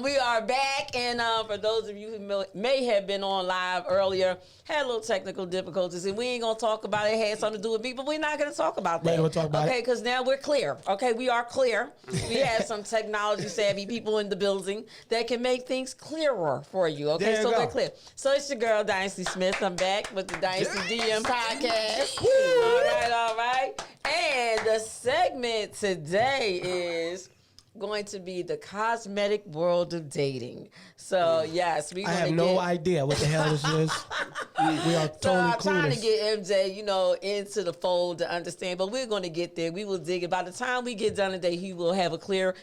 We are back, and for those of you who may have been on live earlier, had a little technical difficulties, and we ain't gonna talk about it. It had something to do with me, but we're not gonna talk about that. We're gonna talk about okay, because now we're clear. Okay, we are clear. We have some technology savvy people in the building that can make things clearer for you. Okay, so we're clear. So it's your girl Dynasty Smith. I'm back with the Dynasty DM podcast. All right. And the segment today is going to be the cosmetic world of dating. So yes, I have no idea what the hell this is. We are totally so I'm clueless. trying to get MJ, into the fold to understand, but we're going to get there. We will dig it. By the time we get done today, he will have a clear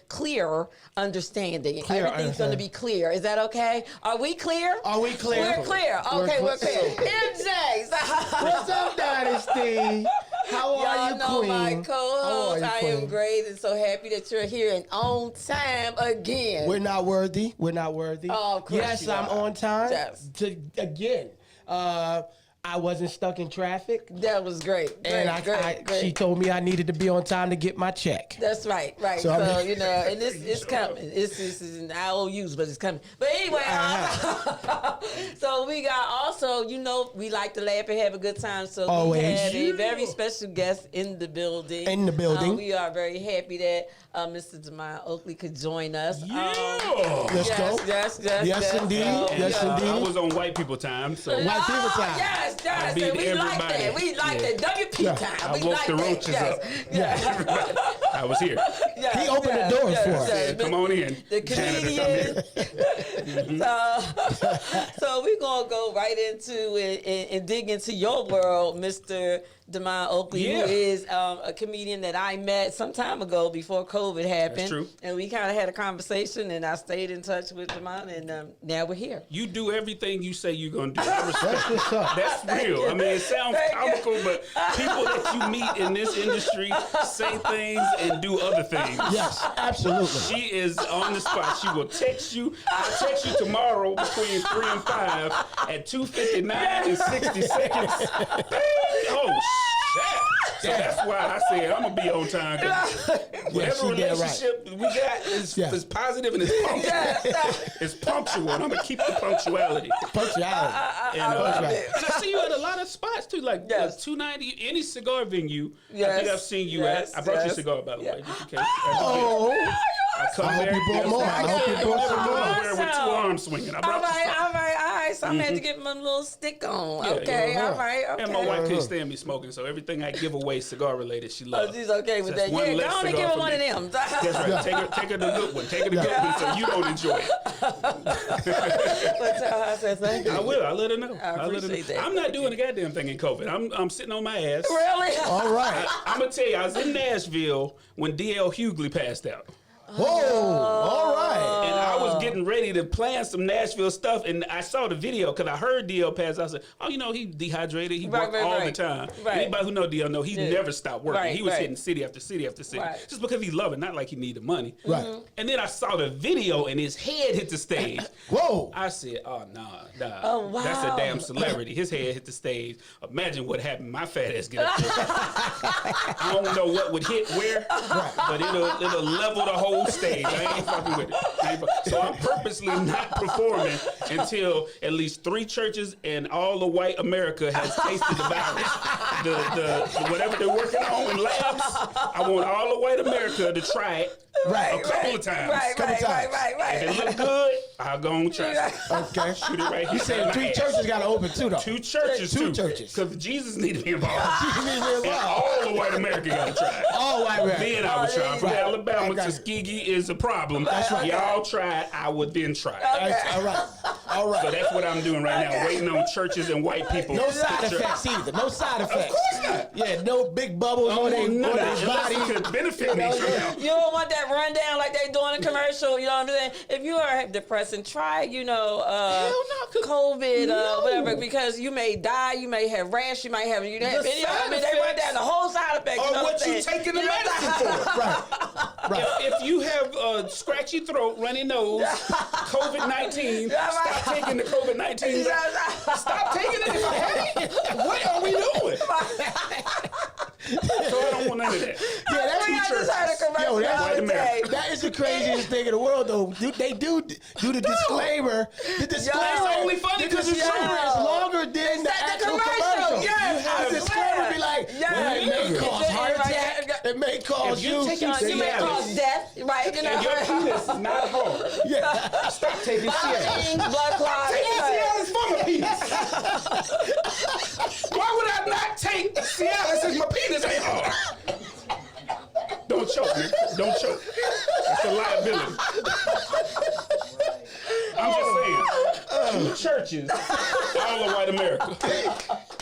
understanding. Everything's going to be clear. Is that okay? Are we clear? Are we clear? We're clear. Okay, we're clear. MJ, what's up, Dynasty? How are you, know Queen? My co-host. I am Queen? great and so happy that you're here and on time again. We're not worthy. We're not worthy. Oh, of course yes, you I'm are. on time. Yes. Again. I wasn't stuck in traffic. That was great. And she told me I needed to be on time to get my check. That's right. So and it's coming. It's an IOUs, but it's coming. But anyway, so we got also, we like to laugh and have a good time. So Always. we have a very special guest in the building. We are very happy that Mr. Demond Oakley could join us. Let's go. Yes, indeed. Yes, indeed. I was on white people time, so white people time. Yes. We like that. We like that. WP time. I woke the roaches up. I was here. He opened the doors for us. Said, come on in. The comedian. So we're going to go right into it and dig into your world, Mr. Demond Oakley, who is a comedian that I met some time ago before COVID happened. That's true. And we kind of had a conversation, and I stayed in touch with Demond, and now we're here. You do everything you say you're going to do. I respect That's what's up. That's real. I mean, it sounds comical, but people that you meet in this industry say things and do other things. Yes, absolutely. She is on the spot. She will text you. I'll text you tomorrow between 3 and 5 at 2:59 and 60 seconds. Oh, shit. So that's why I said I'm going to be on time. Whatever relationship we got is positive and it's punctual. It's punctual, and I'm going to keep the punctuality. Punctuality. And I see you at a lot of spots, too, like 290, any cigar venue. I think I've seen you at. I brought you a cigar, by the way, just in case. I hope you brought more. I hope you brought some more. With 2 arms swinging. I brought All right. So I had to get my little stick on. All right. And my wife can't stand me smoking, so everything I give away cigar related, she loves. Oh, she's okay with that. Yeah, go on and give her one of them. That's right. Take her the good one. Take her the good one so you don't enjoy it. But tell her I said thank you. I will. I'll let her know. I appreciate that. I'm not doing a goddamn thing in COVID. I'm sitting on my ass. Really? All right. I'm going to tell you, I was in Nashville when D.L. Hughley passed out. Whoa! All right. And I was getting ready to plan some Nashville stuff, and I saw the video because I heard D.L. pass. I said, "Oh, he dehydrated. He worked all the time." Anybody who know D.L. know he never stopped working. He was hitting city after city after city, just because he loved it, not like he needed money. Right. And then I saw the video, and his head hit the stage. Whoa! I said, "Oh nah. Oh, wow. That's a damn celebrity. His head hit the stage. Imagine what happened. My fat ass get up there. I don't know what would hit where, but it'll level the whole stage. I ain't fucking with it. So I'm purposely not performing until at least 3 churches and all the white America has tasted the virus. The whatever they're working on in labs, I want all the white America to try it a couple of times. Right. If it look good, I'll go and try it. Okay. Shoot it right here. You said 3 churches got to open too, though. 2 churches, Two churches. Because Jesus need to be involved. Jesus need to be involved. And all the white America got to try it. All white America. Then I would try. From Alabama to Okay. Tuskegee is a problem. That's right. Y'all try it, I would then try it. All right. So that's what I'm doing right now, waiting on churches and white people. No side effects either. No side effects. Of course not. Yeah, no big bubbles on their body. Could benefit me somehow. You don't want that rundown like they doing in commercial. You know what I'm saying? If you are depressed, try COVID, whatever, because you may die, you may have rash, you might have they run down the whole side effects. Or what you taking the medicine for? Right. If you have a scratchy throat, runny nose, COVID-19, stop taking the COVID-19. Stop taking it if I have it. What are we doing? So I don't want none of that. I just heard a commercial. Yo, Holiday. that is the craziest thing in the world, though. They do the disclaimer. The disclaimer only funny because the disclaimer is longer than the actual commercial. Yes, You have the disclaimer be like, well, it may cause heart attack. It may cause you. You may cause death, right? You know, And your penis is not hard. Yeah. Stop taking Cialis. blood clots. Cialis for my penis. Why would I not take Cialis if my penis ain't hard? Don't choke, man. Don't choke. It's a liability. I'm just saying, 2 churches, all of white America.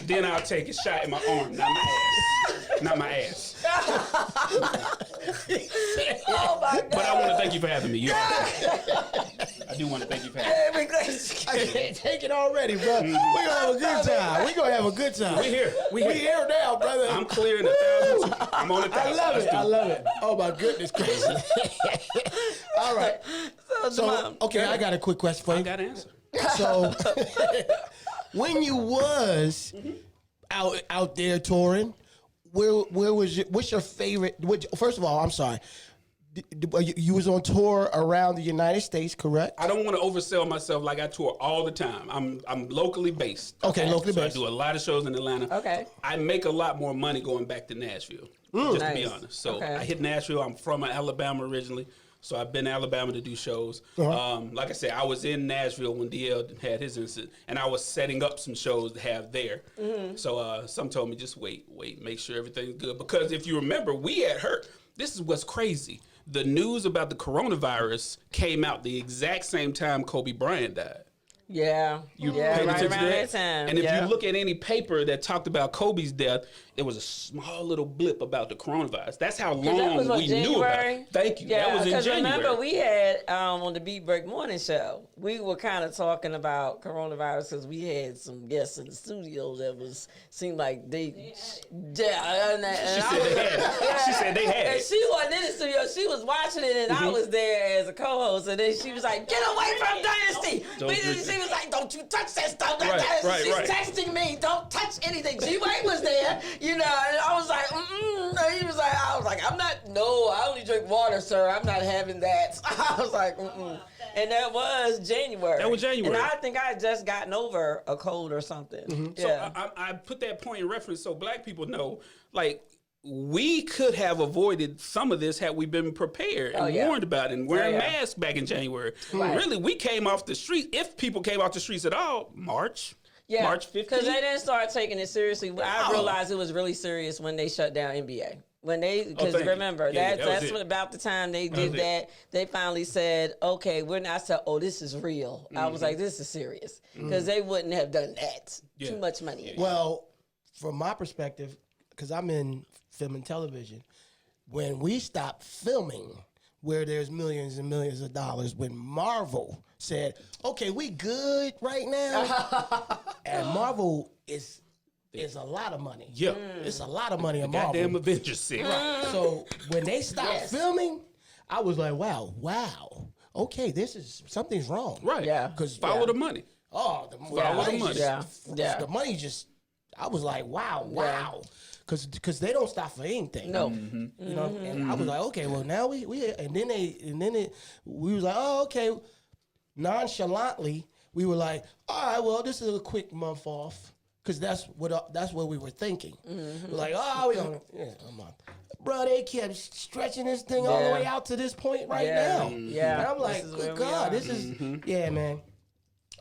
Then I'll take a shot in my arm, not my ass. Not my ass. Oh my God. But I want to thank you for having me. You I do want to thank you for having me. I can't take it already, bro. We're gonna have a good time. We're gonna have a good time. We here. We here now, brother. I'm clearing 1,000. I'm on 1,000. I love it. I love it. Oh my goodness, crazy. All right. So okay, I got a quick question for you. I got an answer. So when you was out there touring, where was what's your favorite? First of all, I'm sorry. You was on tour around the United States, correct? I don't want to oversell myself like I tour all the time. I'm locally based. Okay, locally based. I do a lot of shows in Atlanta. Okay. I make a lot more money going back to Nashville, just to be honest. So I hit Nashville. I'm from Alabama originally, so I've been to Alabama to do shows. Like I said, I was in Nashville when DL had his incident, and I was setting up some shows to have there. So some told me, just wait, make sure everything's good. Because if you remember, we had heard, this is what's crazy. The news about the coronavirus came out the exact same time Kobe Bryant died. Yeah. You yeah, paid right attention around to that time. And if you look at any paper that talked about Kobe's death, it was a small little blip about the coronavirus. That's how long we knew about it. Thank you. Yeah, that was in January. Remember, we had on the Beat Break Morning Show, we were kind of talking about coronavirus because we had some guests in the studio that seemed like they. She said they had it. And she wasn't in the studio. She was watching it, and I was there as a co-host. And then she was like, "Get away from Dynasty!" She was like, "Don't you touch that stuff!" She's texting me, "Don't touch anything." G-Way was there, you know, and I was like, And he was like, I was like, I only drink water, sir. I'm not having that. I was like, And that was January. That was January. And I think I had just gotten over a cold or something. So I put that point in reference so black people know, like, we could have avoided some of this had we been prepared and warned about it and wearing masks back in January. Really, we came off the street, if people came off the streets at all, March 15th. Because they didn't start taking it seriously. I realized it was really serious when they shut down NBA. Because remember, that's about the time they did that. They finally said, okay, we're not. I said, oh, this is real. I was like, this is serious. Because they wouldn't have done that. Too much money. Well, from my perspective, because I'm in film and television, when we stopped filming where there's millions and millions of dollars, when Marvel said, okay, we good right now. And Marvel is a lot of money. Yeah. It's a lot of money in Marvel. Goddamn Avengers sick. Right. So when they stopped filming, I was like, wow. Okay, something's wrong. Right. Yeah. Follow the money. Oh, the money just, I was like, wow. Because they don't stop for anything. No. You know, and I was like, okay, well now we was like, oh, okay. Nonchalantly, we were like, all right, well, this is a quick month off. Because that's what we were thinking. We're like, oh, we don't, a month. Bro, they kept stretching this thing all the way out to this point right now. Yeah. And I'm like, good God, this is, man,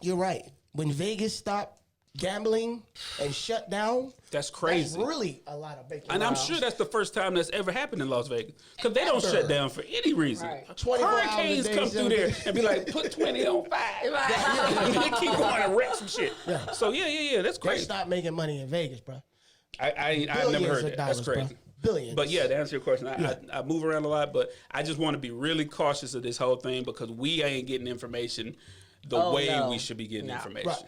you're right. When Vegas stopped gambling and shut down, that's crazy. That's really a lot of bacon. And I'm sure that's the first time that's ever happened in Las Vegas. Because they don't shut down for any reason. Right. Hurricanes come through there and be like, put 20 on 5. And they keep going and wreck some shit. Yeah. So, that's crazy. They stopped making money in Vegas, bro. I've never heard that. That's crazy. Bro. Billions. But yeah, to answer your question, I move around a lot, but I just want to be really cautious of this whole thing because we ain't getting information the way we should be getting information. Right.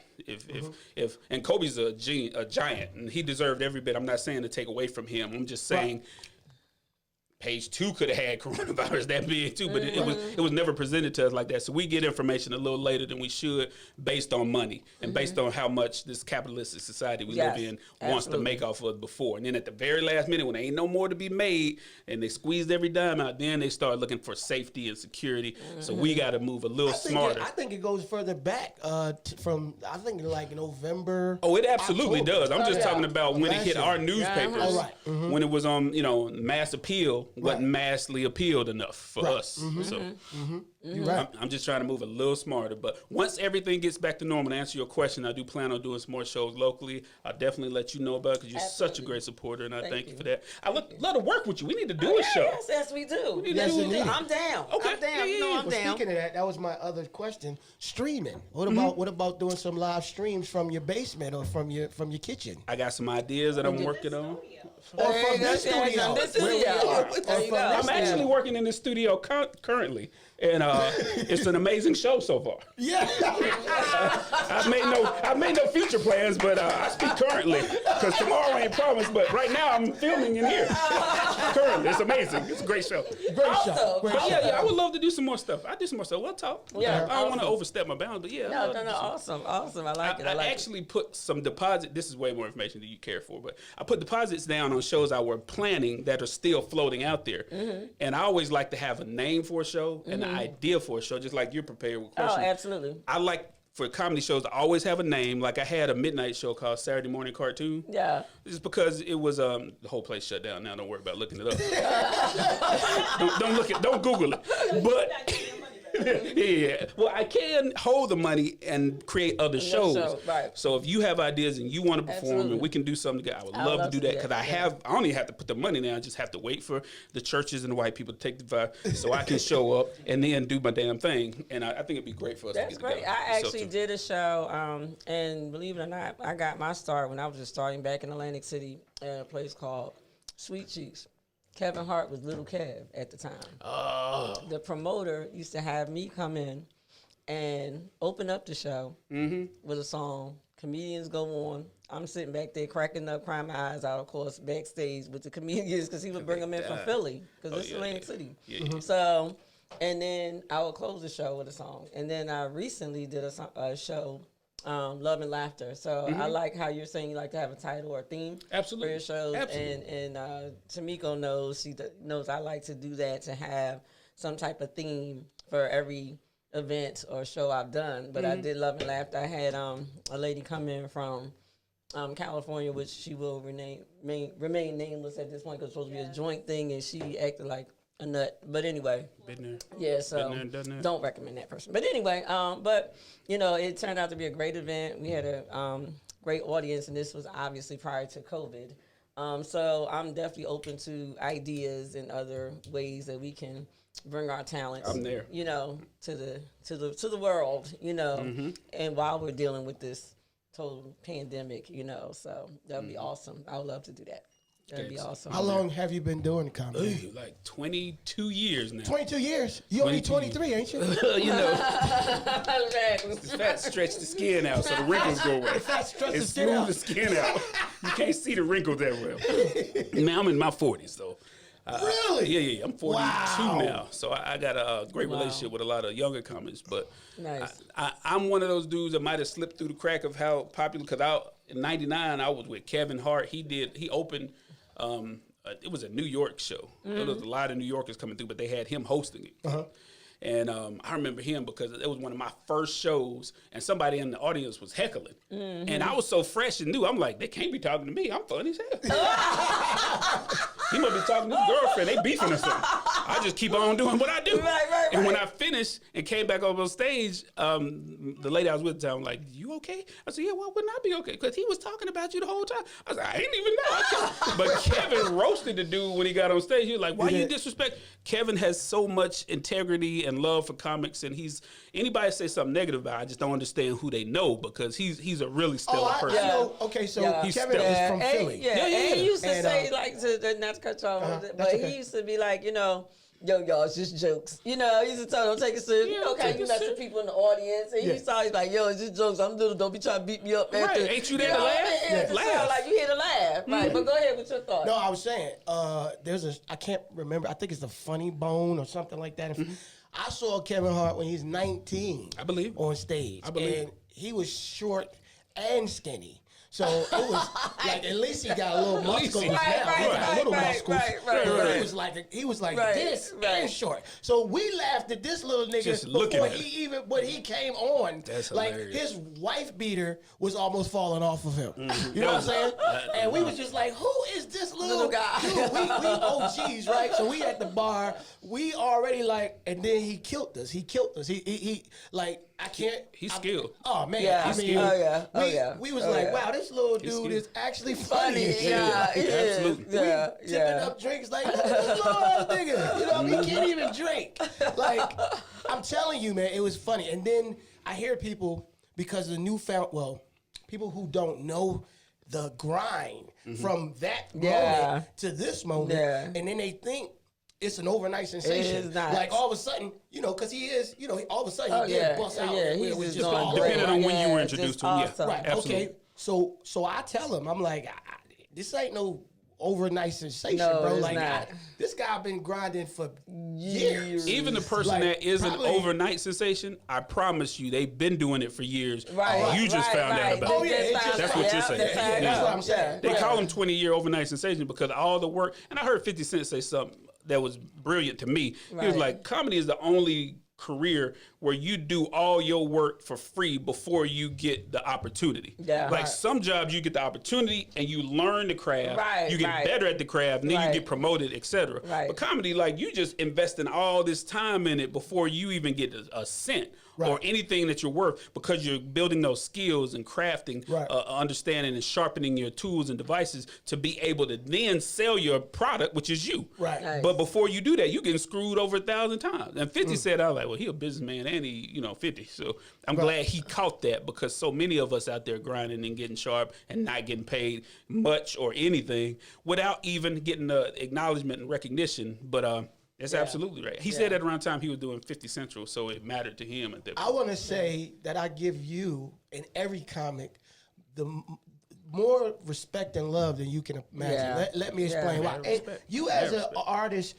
If and Kobe's a giant and he deserved every bit. I'm not saying to take away from him. I'm just saying Page 2 could have had coronavirus that big too, but it was never presented to us like that. So we get information a little later than we should, based on money and based on how much this capitalistic society we live in wants to make off of us before. And then at the very last minute, when there ain't no more to be made, and they squeezed every dime out, then they start looking for safety and security. So we got to move a little smarter. I think it goes further back from I think like November. Oh, it absolutely October. does. I'm just talking about when it hit our newspapers, when it was on, mass appeal. Wasn't massively appealed enough for us. So You're right. I'm just trying to move a little smarter. But once everything gets back to normal, to answer your question, I do plan on doing some more shows locally. I'll definitely let you know about it because you're such a great supporter, and I thank you for that. I love to work with you. We need to do a show. Yes, we do. Yes, indeed. I'm down. Okay. I'm down. I'm down. Speaking of that, that was my other question. Streaming. What about doing some live streams from your basement or from your kitchen? I got some ideas that I'm working on. Or from this studio. I'm actually working in the studio currently, and it's an amazing show so far. Yeah. I've made no future plans, but I speak currently because tomorrow ain't promised. But right now I'm filming in here. Currently, it's amazing. It's a great show. Great show. But yeah, I would love to do some more stuff. I do some more stuff. We'll talk. Yeah, I don't want to overstep my bounds, but yeah. No, awesome. I like it. I actually put some deposit. This is way more information than you care for, but I put deposits down on shows I were planning that are still floating out there. And I always like to have a name for a show and an idea for a show, just like you're prepared with questions. Oh, absolutely. I like for comedy shows to always have a name. Like I had a midnight show called Saturday Morning Cartoon. Yeah. Just because it was the whole place shut down now. Don't worry about looking it up. don't Google it. But yeah. Well, I can hold the money and create other shows. Right. So if you have ideas and you want to perform and we can do something together, I would love to do that because I don't even have to put the money down. I just have to wait for the churches and the white people to take the vibe so I can show up and then do my damn thing. And I think it'd be great for us to get together. That's great. I actually did a show, and believe it or not, I got my start when I was just starting back in Atlantic City at a place called Sweet Cheeks. Kevin Hart was Little Kev at the time. Oh. The promoter used to have me come in and open up the show with a song. Comedians go on. I'm sitting back there cracking up, crying my eyes out, of course, backstage with the comedians because he would bring them in from Philly because it's Atlantic City. Yeah. So, and then I would close the show with a song. And then I recently did a show, Love and Laughter. So I like how you're saying you like to have a title or a theme for your shows. Absolutely. And Tamiko knows, knows I like to do that, to have some type of theme for every event or show I've done. But I did Love and Laughter. I had a lady come in from California, which she will remain nameless at this point because it's supposed to be a joint thing, and she acted like a nut. But anyway. Been there. Yeah, so don't recommend that person. But anyway, but it turned out to be a great event. We had a great audience, and this was obviously prior to COVID. So I'm definitely open to ideas and other ways that we can bring our talents. I'm there. To the world. And while we're dealing with this total pandemic, so that'd be awesome. I would love to do that. That'd be awesome. How long have you been doing comedy? Like 22 years now. 22 years? You only 23, ain't you? The fat stretch the skin out so the wrinkles go away. The smooth the skin out. You can't see the wrinkles that well. Man, I'm in my 40s, though. Really? Yeah. I'm 42 now. So I got a great relationship with a lot of younger comics. But nice. I'm one of those dudes that might have slipped through the crack of how popular, because in 99, I was with Kevin Hart. He opened... it was a New York show. There was a lot of New Yorkers coming through, but they had him hosting it. And I remember him because it was one of my first shows, and somebody in the audience was heckling. And I was so fresh and new. I'm like, they can't be talking to me. I'm funny as hell. He must be talking to his girlfriend. They beefing or something. I just keep on doing what I do. Right. And when I finished and came back over on stage, the lady I was with at the time was like, you okay? I said, yeah, why wouldn't I be okay? Because he was talking about you the whole time. I was like, I didn't even know. But Kevin roasted the dude when he got on stage. He was like, why you disrespect? Kevin has so much integrity and love for comics, and anybody say something negative about it, I just don't understand who they know, because he's a really stellar person. Okay, so He's Kevin is from Philly. And he used to say, not to cut you off, but he used to be like, y'all, it's just jokes. He used to tell them, don't take it serious. You mess with people in the audience. And he's always like, yo, it's just jokes. I'm little, don't be trying to beat me up. Right, ain't you there to laugh? it sound like you here to laugh. Right, but go ahead with your thoughts. No, I was saying, I can't remember, I think it's the Funny Bone or something like that. I saw Kevin Hart when he was 19. I believe. On stage. I believe. And he was short and skinny. So it was like, at least he got a little muscles now. He got a little muscles. He was like this and short. So we laughed at this little nigga Just looking before at when he came on. That's like hilarious. his wife beater was almost falling off of him. You know what I'm saying? And we was just like, who is this little guy? Dude, we OGs, right? So we at the bar, we already like, and then he killed us. He like, I can't. He's skilled. Oh man, Yeah. I mean, we was like, wow, this little dude is actually funny. Yeah, he is. Absolutely. Yeah, Tipping up drinks like this little ass nigga. You know, he can't even drink. Like, I'm telling you, man, it was funny. And then I hear people, because of the newfound, people who don't know the grind from that moment to this moment, and then they think it's an overnight sensation. It is not. Like all of a sudden, because he is, all of a sudden he did bust out. He's It was just all Depending over. on when you were introduced to him, awesome. Right. Absolutely. Okay. So I tell him, I'm like, this ain't no overnight sensation, No, bro. it's Like not. this guy been grinding for years. Even the person Like, that is probably- an overnight sensation, I promise you, they've been doing it for years. Right. You just found out about Oh, it. yeah, it just- That's what you're saying. That's what I'm saying. They call them 20-year overnight sensation because all the work. And I heard 50 Cent say something that was brilliant to me. He was Right. like, comedy is the only career where you do all your work for free before you get the opportunity. Yeah. Like Right. some jobs you get the opportunity and you learn the craft. Right, You get right. better at the craft and then Right. you get promoted, etc. Right. But comedy, like you just investing all this time in it before you even get a cent or Right. anything that you're worth because you're building those skills and crafting, Right. understanding and sharpening your tools and devices to be able to then sell your product, which is you. Right. Nice. But before you do that, you're getting screwed over 1,000 times. And 50 said, I was like, well, he a businessman and he, 50. So I'm glad he caught that because so many of us out there grinding and getting sharp and not getting paid much or anything without even getting the acknowledgement and recognition. But that's absolutely right. He said at around time he was doing 50 Central, so it mattered to him at that point. I want to say that I give you and every comic the more respect and love than you can imagine. Yeah. Let me explain why. Mad And respect. you as Mad an respect. artist,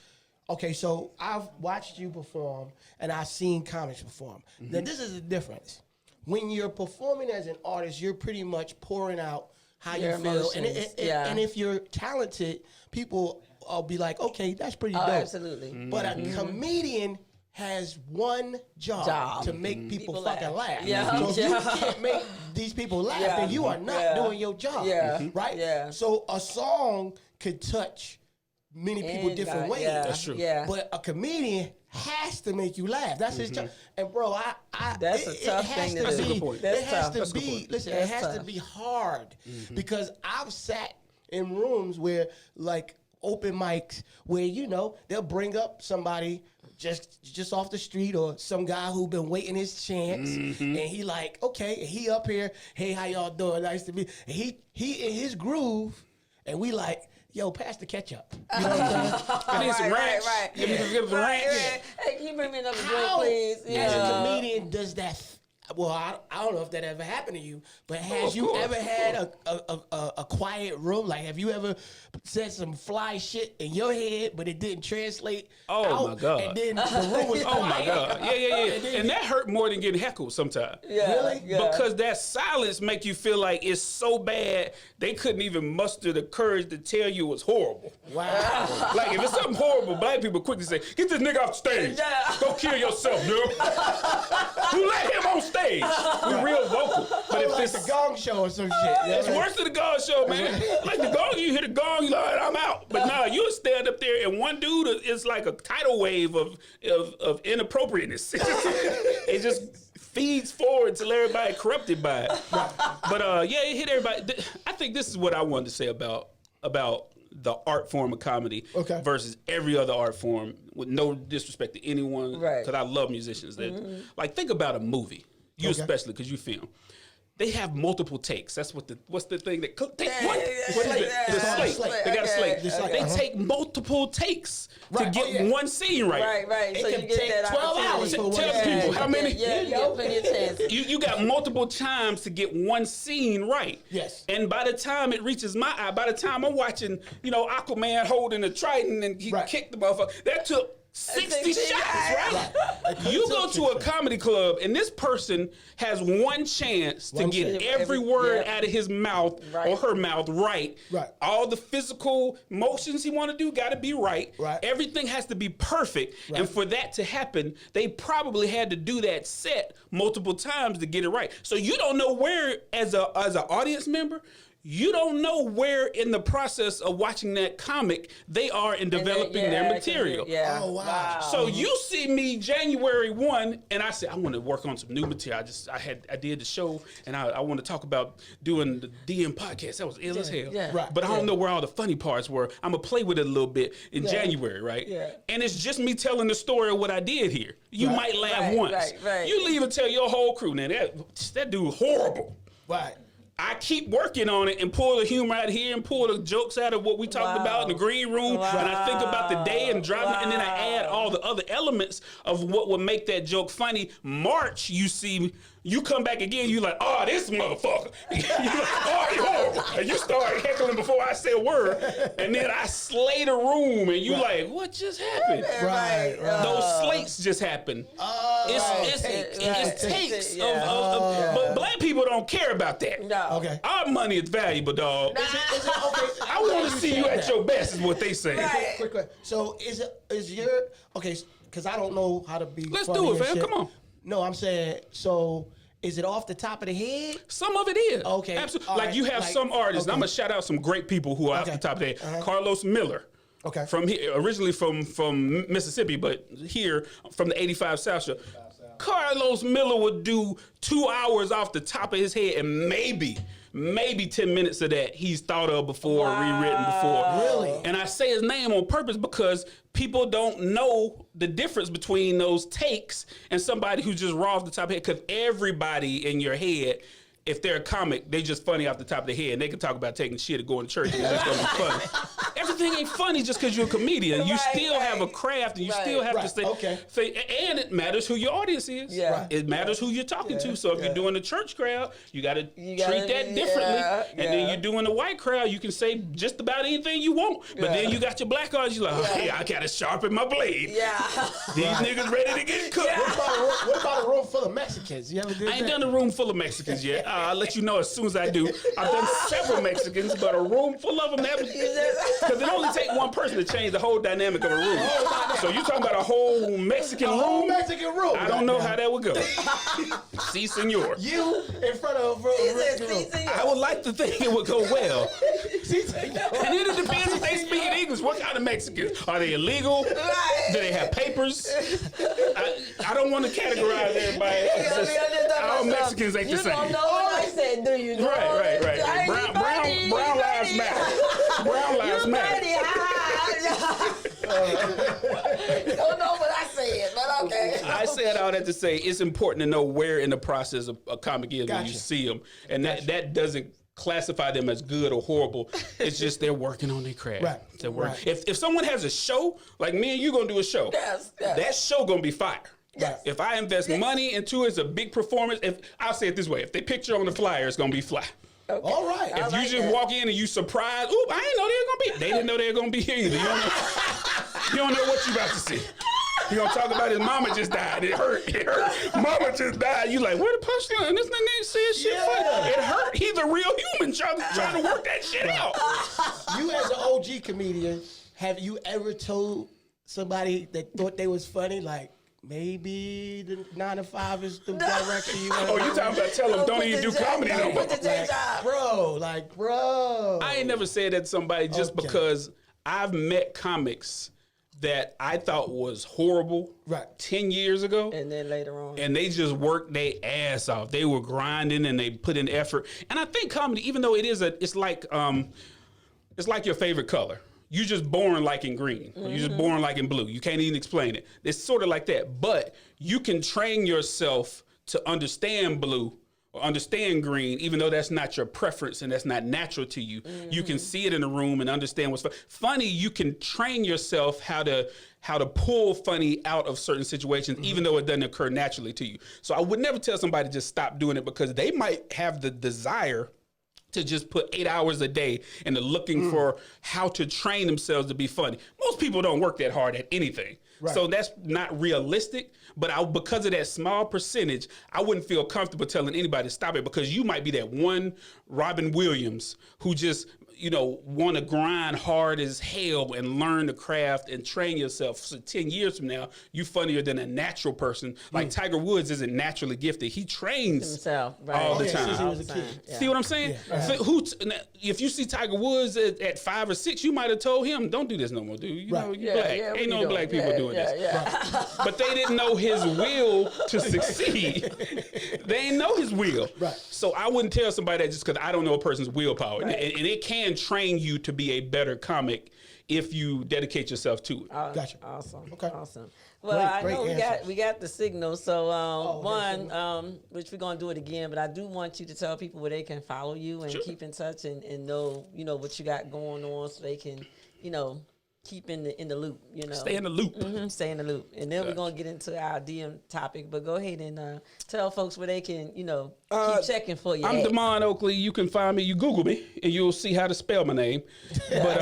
okay, so I've watched you perform and I've seen comics perform. Now this is the difference. When you're performing as an artist, you're pretty much pouring out how Your you feel. emotions, And if you're talented, people will be like, okay, that's pretty dope. Absolutely. But a comedian has one job to make people fucking laugh. Yeah. So if you can't make these people laugh, then you are not doing your job. Yeah. Right? Yeah. So a song could touch many people different ways. Yeah. That's true. Yeah. But a comedian has to make you laugh. That's his job. And bro, That's a tough thing to do. That's a good point. That's It has tough. to That's a good be. point. Listen, That's it has to tough. be hard because I've sat in rooms where like open mics where they'll bring up somebody just off the street or some guy who been waiting his chance and he like, okay, and he up here, hey, how y'all doing? Nice to meet. And he in his groove and we like, yo, pass the ketchup. You know what I'm saying? I need some ranch. Right. Give me some ranch. Right. Hey, can you bring me another drink, How, please? as a comedian, does that? Well, I don't know if that ever happened to you, but has you course, ever of had a quiet room? Like, have you ever said some fly shit in your head, but it didn't translate? Oh, out, my God. And then the room was Oh my quiet? God. Yeah. And then And that hurt more than getting heckled sometimes. Yeah. Really? Yeah. Because that silence make you feel like it's so bad they couldn't even muster the courage to tell you it's horrible. Wow. Like if it's something horrible, black people quickly say, "Get this nigga off stage. Yeah. Go kill yourself, dude." Who let him on stage? We real vocal. But if like it's the Gong Show or some shit. it's worse than the Gong Show, man. Like the Gong, you hear the Gong, you like, I'm out. But nah, you stand up there and one dude is like a tidal wave of inappropriateness. It just feeds forward till everybody corrupted by it. But it hit everybody. I think this is what I wanted to say about the art form of comedy versus every other art form, with no disrespect to anyone, Right. because I love musicians. That like think about a movie, you especially because you film. they have multiple takes. That's what's the thing that take one? Yeah, What is it? The slate. They got a slate. They take multiple takes to get one scene right. Right. So you get that 12 hours. Tell people how many. Yeah, you get plenty of chances. You got multiple times to get one scene right. Yes. And by the time it reaches my eye, by the time I'm watching, Aquaman holding the trident and he kicked the motherfucker, that took 60 shots, right? You go to a comedy club and this person has one chance to get every word out of his mouth or her mouth right. All the physical motions he want to do got to be right. Everything has to be perfect. And for that to happen, they probably had to do that set multiple times to get it right. So you don't know where, as an audience member, you don't know where in the process of watching that comic they are in developing their material. Oh, wow. So you see me January 1, and I said, I want to work on some new material. I did the show, and I want to talk about doing the DM podcast. That was ill as hell. But I don't know where all the funny parts were. I'm going to play with it a little bit in January, right? And it's just me telling the story of what I did here. You might laugh once. You leave and tell your whole crew, now that dude horrible. I keep working on it and pull the humor out of here and pull the jokes out of what we talked about in the green room. And I think about the day and drive and then I add all the other elements of what would make that joke funny. March, you see, you come back again, you like, oh, this motherfucker. You like, oh, he horrible. And you start heckling before I say a word. And then I slay the room and you like, what just happened? Those slates just happened. It's takes but black people don't care about that. Okay. Our money is valuable, dog. Is it okay? I want to see you at your best, is what they say. Quick. So is your okay? Because I don't know how to be. Let's funny do it, and fam. shit. Come on. No, I'm saying so. Is it off the top of the head? Some of it is. Okay. Absolutely. All right. You have some artists. And I'm gonna shout out some great people who are off the top of the head. Carlos Miller. Okay. From here, originally from Mississippi, but here from the 85 South Show. Carlos Miller would do 2 hours off the top of his head, and maybe 10 minutes of that he's thought of before, rewritten before. Really? And I say his name on purpose because people don't know the difference between those takes and somebody who's just raw off the top of the head. Because everybody in your head, if they're a comic, they just funny off the top of their head. And they can talk about taking shit or going to church and it's going to be funny. Everything ain't funny just because you're a comedian. You still have a craft and you still have to say, and it matters who your audience is. It matters who you're talking to. So if you're doing the church crowd, you got to treat that differently. And then you're doing the white crowd, you can say just about anything you want. But then you got your black audience, you're like, hey, I got to sharpen my blade. These niggas ready to get cooked. What about a room full of Mexicans? You ever did I ain't that? done a room full of Mexicans yet. I'll let you know as soon as I do. I've done several Mexicans, but a room full of them, because it only takes one person to change the whole dynamic of a room. So you talking about a whole Mexican room? Mexican room. I don't know how that would go. Si, senor. You in front of a Mexican room. I would like to think it would go well. Si, senor. And then it depends if they speak in English. What kind of Mexicans? Are they illegal? Do they have papers? I don't want to categorize everybody. All Mexicans ain't the same. You don't know what I said, do you? Right. Brown lives matter. Brown lives matter. Don't know what I said, but okay. I said all that to say it's important to know where in the process of a comic is when you see them, and that doesn't classify them as good or horrible. It's just they're working on their craft. If someone has a show like me and you gonna do a show, that show gonna be fire. If I invest money into it, it's a big performance. I'll say it this way: if they picture on the flyer, it's gonna be fly. Okay. All right. If you just walk in and you surprised, oop, I didn't know they were gonna be. They didn't know they were gonna be here either. You don't know what you about to see. You gonna talk about his mama just died. It hurt. Mama just died. You like, where the punchline? This nigga ain't saying shit funny. It hurt. He's a real human trying to work that shit out. You as an OG comedian, have you ever told somebody that thought they was funny, like, maybe the 9 to 5 is the direction you want to you talking about tell them don't even do comedy no more. Bro. I ain't never said that to somebody just because I've met comics that I thought was horrible 10 years ago. And then later on. And they just worked their ass off. They were grinding and they put in effort. And I think comedy, even though it's like your favorite color. You're just born liking green. You're just born liking blue. You can't even explain it. It's sort of like that. But you can train yourself to understand blue or understand green, even though that's not your preference and that's not natural to you. You can see it in the room and understand what's funny. You can train yourself how to pull funny out of certain situations, even though it doesn't occur naturally to you. So I would never tell somebody to just stop doing it, because they might have the desire to just put 8 hours a day into looking for how to train themselves to be funny. Most people don't work that hard at anything. Right. So that's not realistic, but because of that small percentage, I wouldn't feel comfortable telling anybody to stop it, because you might be that one Robin Williams who just, want to grind hard as hell and learn the craft and train yourself. So 10 years from now, you funnier than a natural person. Like Tiger Woods isn't naturally gifted. He trains himself all the time. Since he was a kid. See what I'm saying? Yeah. So if you see Tiger Woods at 5 or 6, you might have told him, "Don't do this no more, dude. You know, you black. Ain't no black people doing this." Right. But they didn't know his will to succeed. They didn't know his will. Right. So I wouldn't tell somebody that just because I don't know a person's willpower. Right. And it can train you to be a better comic if you dedicate yourself to it. Gotcha. Awesome. Okay. Awesome. Well, Great I know answers. we got the signal. So which we're gonna do it again, but I do want you to tell people where they can follow you and keep in touch and know what you got going on, so they can keep in the loop. Stay in the loop. Stay in the loop. And then we're gonna get into our DM topic. But go ahead and tell folks where they can keep checking for you. I'm Damon Oakley. You can find me. You Google me, and you'll see how to spell my name. But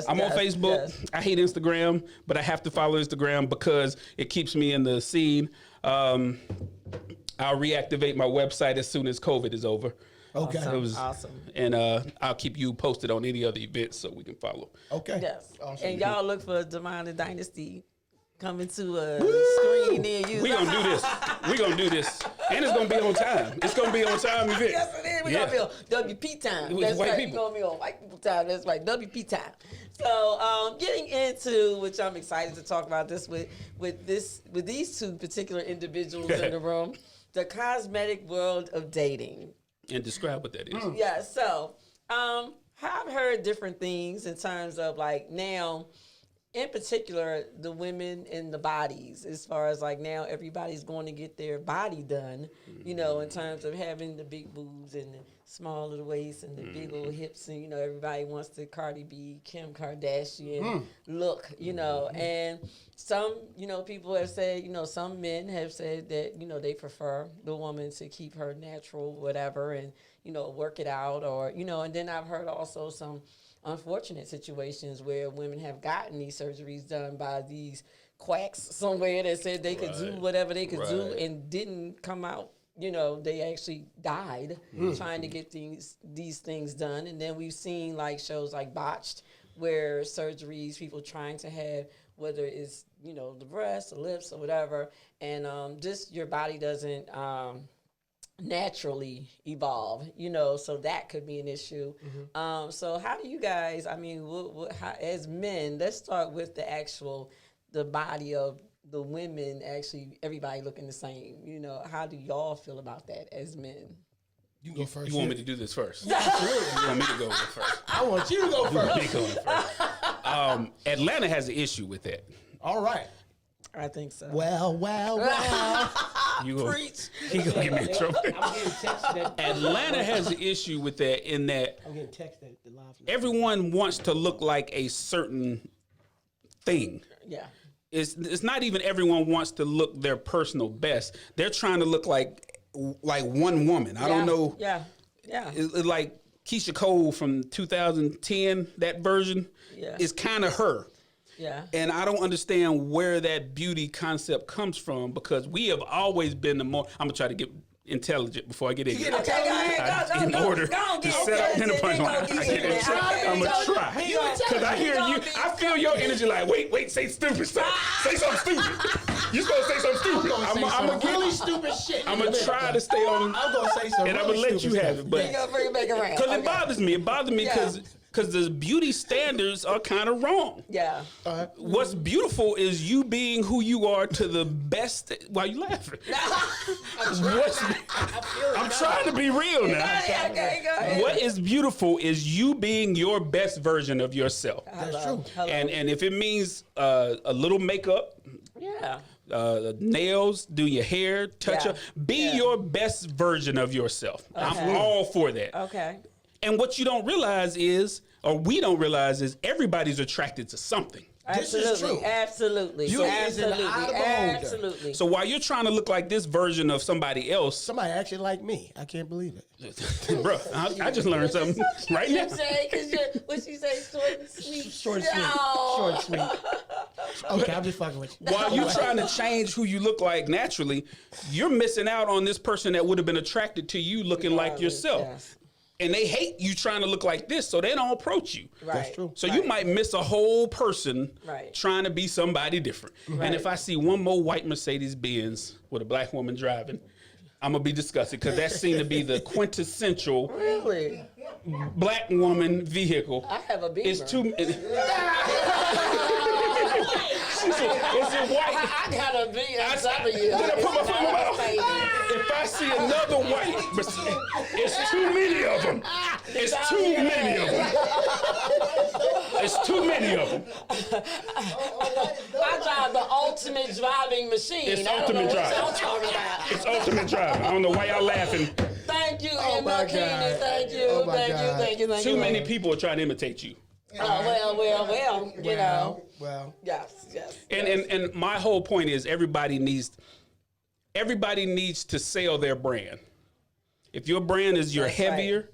I'm on Facebook. Yes. I hate Instagram, but I have to follow Instagram because it keeps me in the scene. I'll reactivate my website as soon as COVID is over. Okay. Awesome. And I'll keep you posted on any other events so we can follow. Okay. Yes. Awesome. And y'all look for Damon and Dynasty coming to a screen near you. We gonna do this. We gonna do this. And it's gonna be on time. It's gonna be on time event. Yes, it is. We're gonna be on WP time. That's white right. people. We're gonna be on white people time. That's right. WP time. So getting into, which I'm excited to talk about this with these two particular individuals in the room, the cosmetic world of dating. And describe what that is. Yeah, so I've heard different things in terms of like now, in particular, the women and the bodies, as far as like now everybody's going to get their body done, in terms of having the big boobs and the small little waist and the big old hips, and everybody wants the Cardi B, Kim Kardashian look, and some, people have said, some men have said that, they prefer the woman to keep her natural, whatever, and, work it out, or, and then I've heard also some unfortunate situations where women have gotten these surgeries done by these quacks somewhere that said they could do whatever they could do and didn't come out. They actually died trying to get these things done. And then we've seen like shows like Botched, where surgeries, people trying to have, whether it's, the breasts, the lips, or whatever, and just your body doesn't naturally evolve, so that could be an issue. So how do you guys, as men, let's start with the body of the women, actually everybody looking the same, how do y'all feel about that as men? You go first. You want me to do this first? Absolutely. You want me to go first? I want you to go first. Me going first. Atlanta has an issue with that. All right. I think so. Well. You gonna, Preach. he gonna get me in trouble. I'm getting texted. Atlanta has an issue with that in that I'm getting texted the live. everyone wants to look like a certain thing. Yeah. It's not even everyone wants to look their personal best. They're trying to look like one woman. I don't know. Yeah. It's like Keisha Cole from 2010, that version is kind of her. Yeah. And I don't understand where that beauty concept comes from, because we have always been the more. I'm gonna try to get intelligent before I get in. Okay, go ahead. In order to set up in the punchline, I'm gonna try. Because I hear you, I feel your energy like, wait, say stupid stuff. Say something stupid. You supposed to say something stupid. I'm gonna say really stupid shit. I'm gonna try to stay on. I'm gonna say something. And I'm gonna let you have it, but Bring it back around. because it bothers me. It bothers me because the beauty standards are kind of wrong. Yeah. What's beautiful is you being who you are to the best. Why you laughing? I'm trying to be real now. Okay, go ahead. What is beautiful is you being your best version of yourself. That's true. And if it means a little makeup, Yeah. nails, do your hair, touch up. Be your best version of yourself. Okay. I'm all for that. Okay. And what you don't realize is, or we don't realize is, everybody's attracted to something. Absolutely, this is true. Absolutely. Beauty is in the eye of the beholder. Absolutely. So while you're trying to look like this version of somebody else, Somebody actually like me. I can't believe it. bro, I just learned something right now. What she say? Short and sweet. Short and sweet. Short and sweet. Okay, I'm just fucking with you. While you're trying to change who you look like naturally, you're missing out on this person that would have been attracted to you looking like yourself. Yes. And they hate you trying to look like this, so they don't approach you. Right. That's true. So you might miss a whole person trying to be somebody different. Right. And if I see one more white Mercedes Benz with a black woman driving, I'm gonna be disgusted because that seemed to be the quintessential Really? black woman vehicle. I have a Beamer. It's too. It's in white. I got a BMW. Did I put my foot in my mouth? If I see another white, it's too many of them. It's too many of them. It's too many of them. I drive the ultimate driving machine. It's ultimate driving. I'm talking about. It's ultimate driving. I don't know why y'all laughing. Thank you, Oh Emma my Keeney. God. Thank you. Oh my Thank you. God. Thank you. Thank you. Too many people are trying to imitate you. Well, you know. Well. Yes. And my whole point is everybody needs to sell their brand. If your brand is you're That's heavier, right.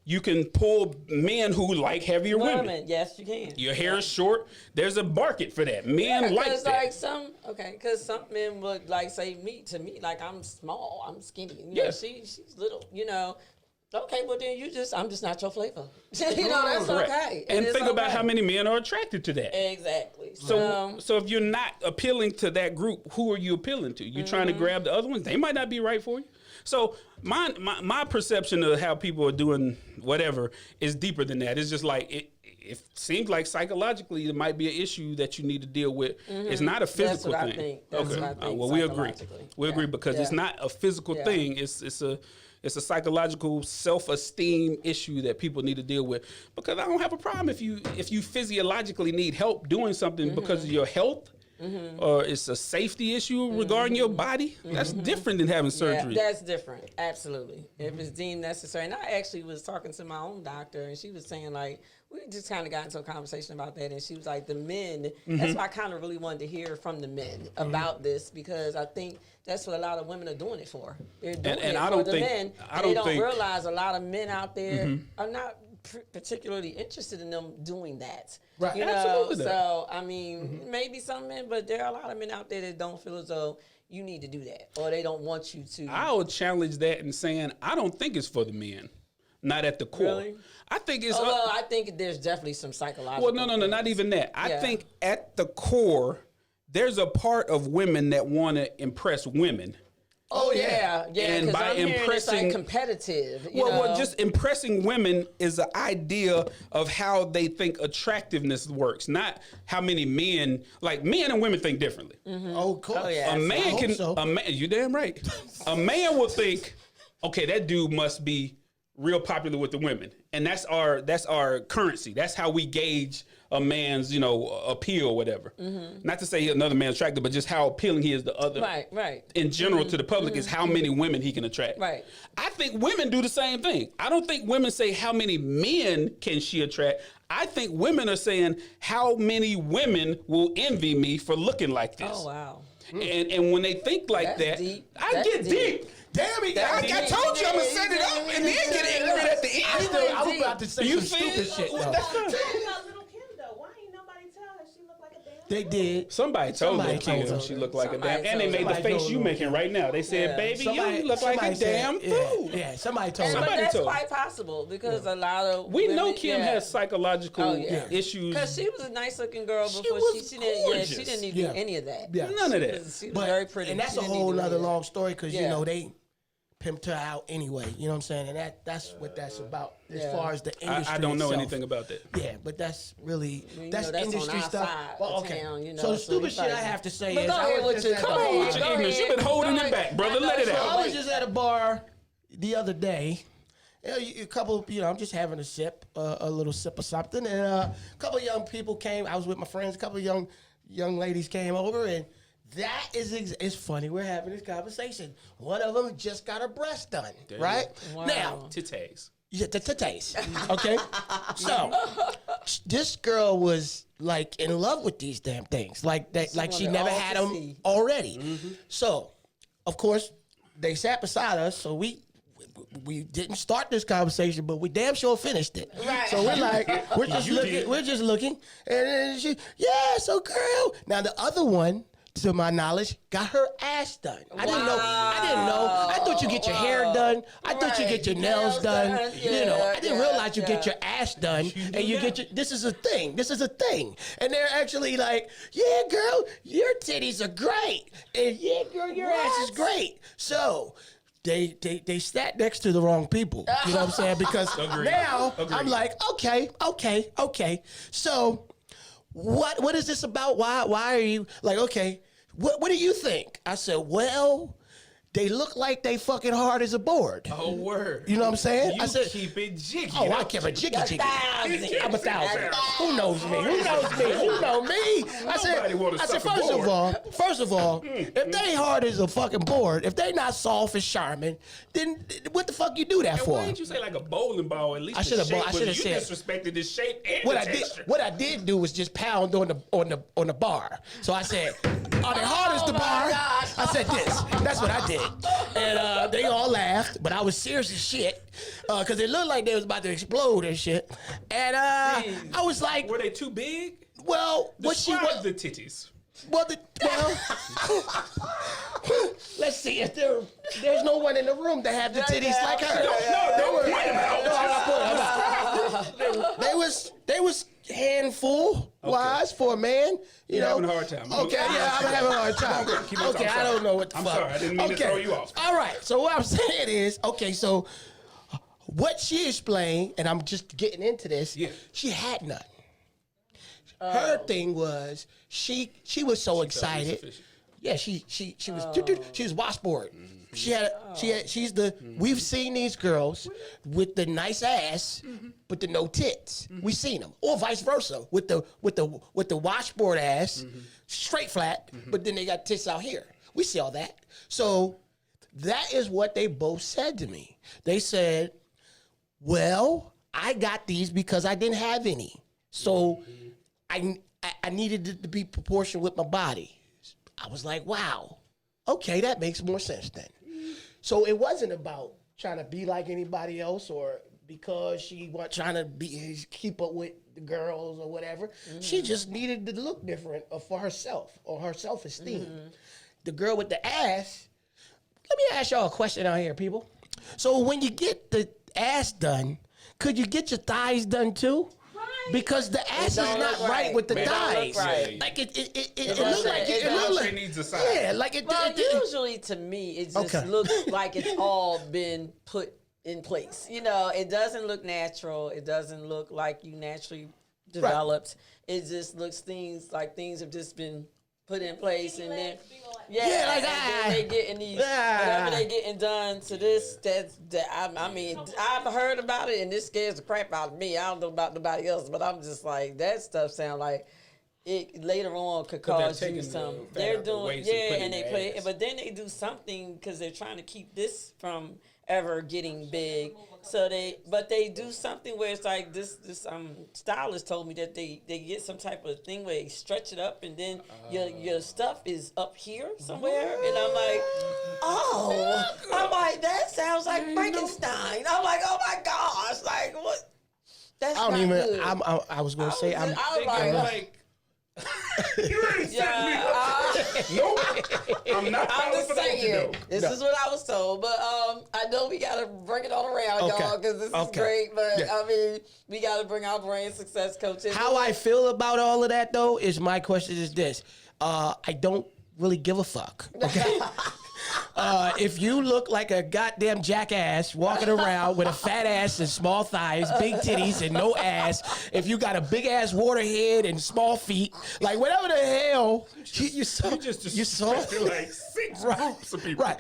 you can pull men who like heavier women. Yes, you can. Your hair is short. There's a market for that. Men like Because that. because some men would like say to me, like I'm small, I'm skinny. You know, Yes. she's little. You know. Okay, well then I'm just not your flavor. You know, that's Correct. okay. And It is think about okay. how many men are attracted to that. Exactly. So if you're not appealing to that group, who are you appealing to? You're trying to grab the other ones. They might not be right for you. So my perception of how people are doing whatever is deeper than that. It's just like it seems like psychologically it might be an issue that you need to deal with. It's not a physical That's what thing. I think. That's what I think, Well, we agree. psychologically. We agree because it's not a physical thing. It's a psychological self-esteem issue that people need to deal with. Because I don't have a problem if you physiologically need help doing something because of your health, or it's a safety issue regarding your body. That's different than having surgery. Yeah, that's different. Absolutely. If it's deemed necessary. And I actually was talking to my own doctor, and she was saying, like, we just kind of got into a conversation about that, and she was like, the men, that's why I kind of really wanted to hear from the men about this, because I think that's what a lot of women are doing it for. They're doing it for the men. They don't realize a lot of men out there are not particularly interested in them doing that. Right. You know? Absolutely. So, I mean, maybe some men, but there are a lot of men out there that don't feel as though you need to do that, or they don't want you to. I would challenge that in saying I don't think it's for the men. Not at the core. Really? I think it's. Well, I think there's definitely some psychological. Well, no, not even that. I Yeah. think at the core, there's a part of women that want to impress women. Oh yeah. And 'Cause by I'm hearing it's impressing- like competitive. You know? Well, just impressing women is an idea of how they think attractiveness works, not how many men. Like men and women think differently. Oh, of course. Oh, yeah. A man I hope can. so. A man, you damn right. A man will think, okay, that dude must be real popular with the women, and that's our currency. That's how we gauge a man's appeal, or whatever. Not to say another man's attractive, but just how appealing he is to other. Right. In general, to the public is how many women he can attract. Right. I think women do the same thing. I don't think women say how many men can she attract. I think women are saying how many women will envy me for looking like this. Oh wow. And when they think like That's that, deep. I That's get deep. deep. Damn it! I told you I'm gonna set it up and then get ignorant at the end. I was about to say You some feel? stupid shit. Though. Talking about little Kim though. Why ain't nobody tell her she looked like a damn? They did. Somebody told Somebody her Kim told she her. looked like a Somebody damn, and they told made her. the face Somebody you told her. making right now. They said, Yeah. "Baby, you look like a damn fool." Yeah, somebody told But me. Somebody that's told quite possible because a lot of We women, know Kim has psychological Oh, yeah. issues. because she was a nice looking girl before was she didn't gorgeous. she didn't need Yeah. any of that. Yeah. None of that. She was But, very pretty. and that's She a didn't need whole any other of that. long story because Yeah. they pimped her out anyway. You know what I'm saying? And that's what that's about as Yeah. far as the industry. I don't know itself. anything about that. Yeah, but that's really You that's know, that's on industry our stuff. side Well, of okay. town, you know, so the so stupid we shit I like- have to say But is go I ahead was with just your at come the on bar. with your go ignorance. ahead. You've been holding Go it ahead. back, brother. I know, Let it so out. I was just at a bar the other day. A couple, I'm just having a little sip of something, and a couple young people came. I was with my friends. A couple young ladies came over, and That is, it's funny. We're having this conversation. One of them just got her breast done, right? Wow. Now, Titties. yeah, the titties. Okay, so this girl was like in love with these damn things, like that, like she never had them already. So, of course, they sat beside us, so we didn't start this conversation, but we damn sure finished it. Right. So we're like, we're just looking, and then she, yeah, so girl. Now the other one, to my knowledge, got her ass done. I didn't know. I thought you get your hair done. I thought you get your nails done. I didn't realize you get your ass done, and you get your. This is a thing. This is a thing. And they're actually like, yeah, girl, your titties are great, and yeah, girl, your ass is great. So. They sat next to the wrong people. You know what I'm saying? Because now I'm like, okay. So what is this about? Why are you like, okay, what do you think? I said, well, they look like they fucking hard as a board. Oh, word. You know what I'm saying? You I said, keep it jiggy. oh, I keep it jiggy. I'm 1,000. Who knows me? You know me. I said, first of all, if they ain't hard as a fucking board, if they not soft as Charmin, then what the fuck you do that for? Why didn't you say like a bowling ball? At least I should have said. You disrespected the shape and What the I texture. did, what I did do was just pound on the bar. So I said, are they hard as the bar? I said this. That's what I did. And they all laughed, but I was serious as shit because it looked like they was about to explode and shit. And I was like, were they too big? well, Describe the titties. Well, let's see if there's no one in the room that have the titties like her. They was handful wise for a man. You know, having a hard time. Okay, yeah, I'm having a hard time. Okay, I don't know what the fuck. I'm sorry, I didn't mean to throw you off. All right, so what I'm saying is, okay, so what she explained, and I'm just getting into this. Yeah. She had none. Her thing was she was so excited. Yeah, she was washboard. We've seen these girls with the nice ass but the no tits. We've seen them, or vice versa with the washboard ass, straight flat, but then they got tits out here. We see all that. So that is what they both said to me. They said, "Well, I got these because I didn't have any, so I needed it to be proportional with my body." I was like, wow, okay, that makes more sense then. So it wasn't about trying to be like anybody else or because she was trying to keep up with the girls or whatever. She just needed to look different for herself or her self-esteem. The girl with the ass, let me ask y'all a question out here, people. So when you get the ass done, could you get your thighs done too? Because the ass is not right with the thighs. Like it looks like it needs a side. Yeah, like it. Well, usually to me, it just looks like it's all been put in place. You know, it doesn't look natural. It doesn't look like you naturally developed. It just looks things have just been put in place, and then then they getting these whatever they getting done to this. I mean, I've heard about it, and this scares the crap out of me. I don't know about nobody else, but I'm just like that stuff sound like it later on could cause you some. They're doing and they put it, but then they do something because they're trying to keep this from ever getting big. So they do something where it's like this stylist told me that they get some type of thing where they stretch it up and then your stuff is up here somewhere, and I'm like, I'm like, that sounds like Frankenstein. I'm like, oh my gosh, like what? That's I don't even. Good. I was gonna say I'm like. You ain't setting me up. Nope. I'm not. I'm just saying. This is what I was told, but I know we gotta bring it all around, y'all, because this is great. But I mean, we gotta bring our brand success coaches. How I feel about all of that, though, is my question is this: I don't really give a fuck. Okay. If you look like a goddamn jackass walking around with a fat ass and small thighs, big titties and no ass, if you got a big ass water head and small feet, like whatever the hell you saw, You saw like 6 groups of people. Right.